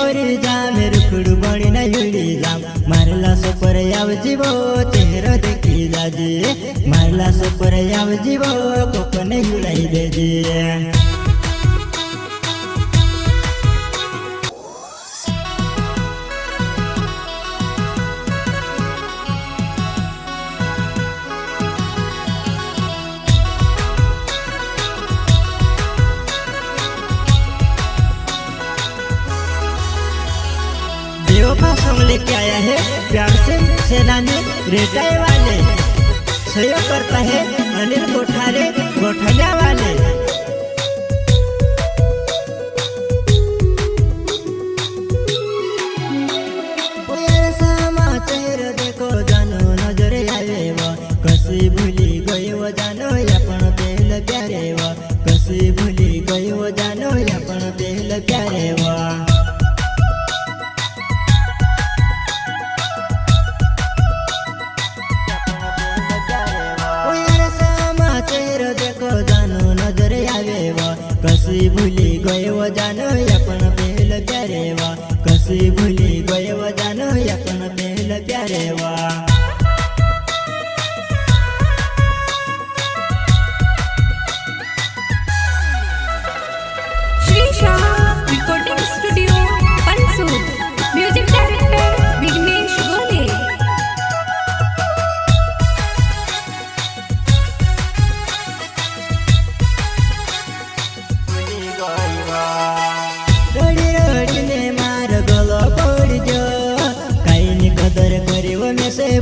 मोरी जाम रुखड़ू बनी न युड़ी जाम मारला सुपर आव जीवो चेहरा देखी जाजे मारला सुपर आव जीवो कोकन युड़ाई देजे बेवफा सॉन्ग लेके आया है प्यार से सेनानी रेटाई वाले सहयोग करता है अनिल कोठारे गोठलिया वाले। चेहरा देखो जानो नजर आवे वो कसी भूली गई वो जानो अपन पहल प्यारे वो कसी भूली गई वो जानो अपन पहल प्यारे वो कसी भूली गए वो जानो अपन पहल प्यारे वा कसी भूली गए वो जानो अपन पहल प्यारे वा। Shri Shah recording studio Pansur music director Vighnesh Gole.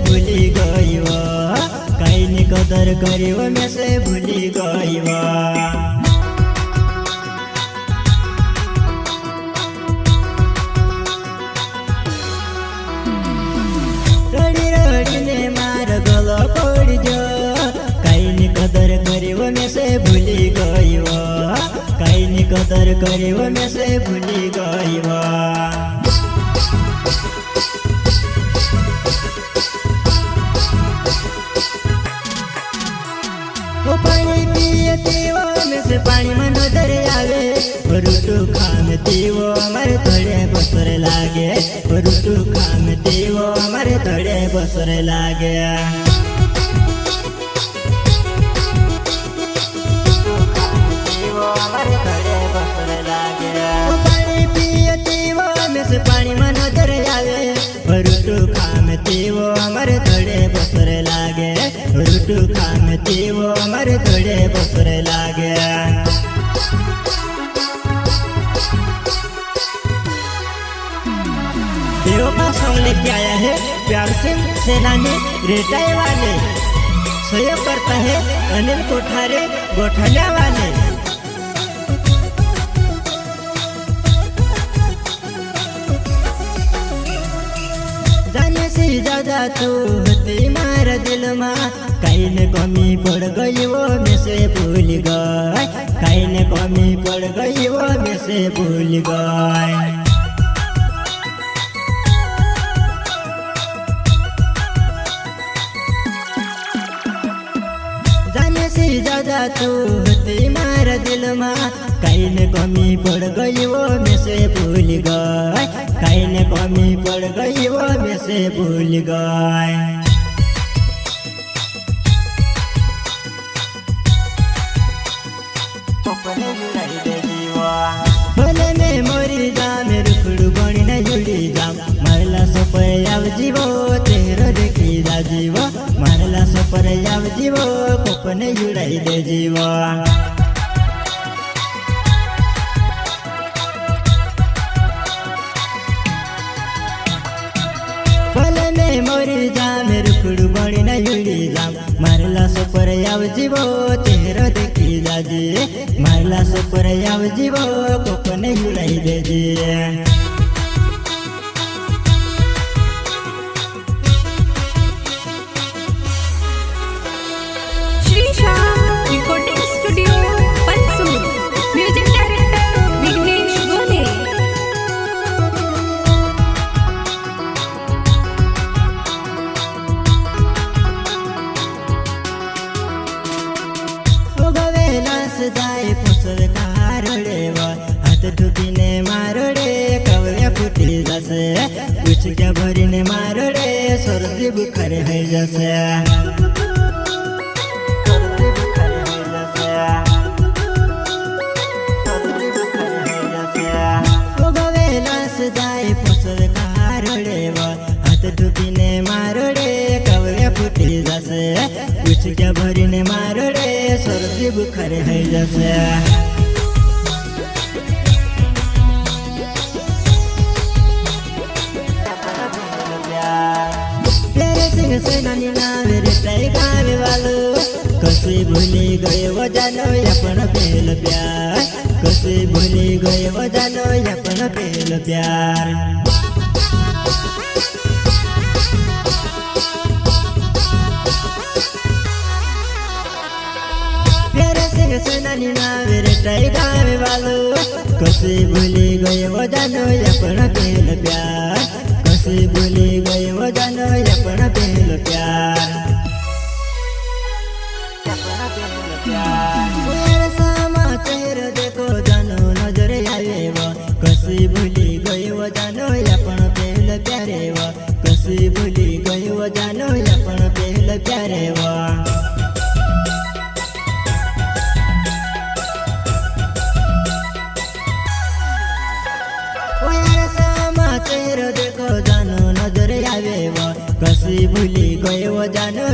भूली गई वो कहीं ने कदर करी वो में से भूली गई वो रड़ी रड़ी ने मार गलो पड़ जो कहीं ने कदर करी वो में से भूली गई वो कहीं ने कदर करी वो में से भूली गई वो। पानी पियती वो में से पानी में नजर आवे रुटू खामती वो हमारे थोड़े बसर लागे रुटू खामती वो हमारे थोड़े बसर लागे पानी पियती वो में से पानी में नजर आवे रुटू खामती वो हमारे थोड़े बसर लागे रुटू खामती वो हमारे थोड़े बसर लागे। बेवफा सॉन्ग लेके आया है प्यार से सेनानी रेटाई वाले सहयोग करता है अनिल कोठारे गोठलिया वाले। जाने से ज्यादा तू होती मारा दिल में कहीं ने कमी पड़ गई वो में से भूल गई कहीं ने कमी पड़ गई वो में से भूल गई। जाने से ज्यादा तू होती मारा दिल में कहीं ने कमी पड़ गई वो में से भूल गई कहीं ने कमी पड़ गई वो में से भूल गई। भले में मोरी जाम रुखड़ू बनी न युड़ी जाम मारला सुपर आव जीवो चेहरा देखी जा जीवो मारला सुपर आव जीवो कोकन युड़ाई दे जीवो। भले में मोरी जाम रुखड़ू बनी न युड़ी जाम मारला सुपर आव जीवो चेहरा देखी जाजे मारला सुपर आव जीवो कोकन युड़ाई दे जे। Shri Shah recording studio Pansur music director Vighnesh Gole. जाए पुसर कारड़े हाथ ठुकीने मारड़े कवळ्या फुटी ઉચક્યા ભરીને મારો રે શરદી બુખાર હઈ જશે શરદી બુખાર હઈ જશે શરદી બુખાર હઈ જશે ઉગવેલા સદાય ફસલ કારડેવ હાથ ઢૂકીને મારો રે કવળે ફૂટી જશે ઉચક્યા ભરીને મારો રે શરદી બુખાર હઈ જશે સેનાની નાવે રે તઈ ગાવે વાલો કસી ભૂલી ગયો જાનો આપણ પહેલ પ્યાર કસી ભૂલી ગયો જાનો આપણ પહેલ પ્યાર પ્યારે સિંહ સેનાની નાવે રે તઈ ગાવે વાલો કસી ભૂલી ગયો જાનો આપણ પહેલ પ્યાર કસી ભૂલી ગયો જાનો આપણ પહેલ પ્યાર समाचार देखो जानो नजर आवेव कसी भूली गयो जानो आपण पहल प्यारे व कसी भूली गयो जानो आपण पहल प्यारे व समाचार देखो जानो नजर आवेव कसी भूली गयो जानो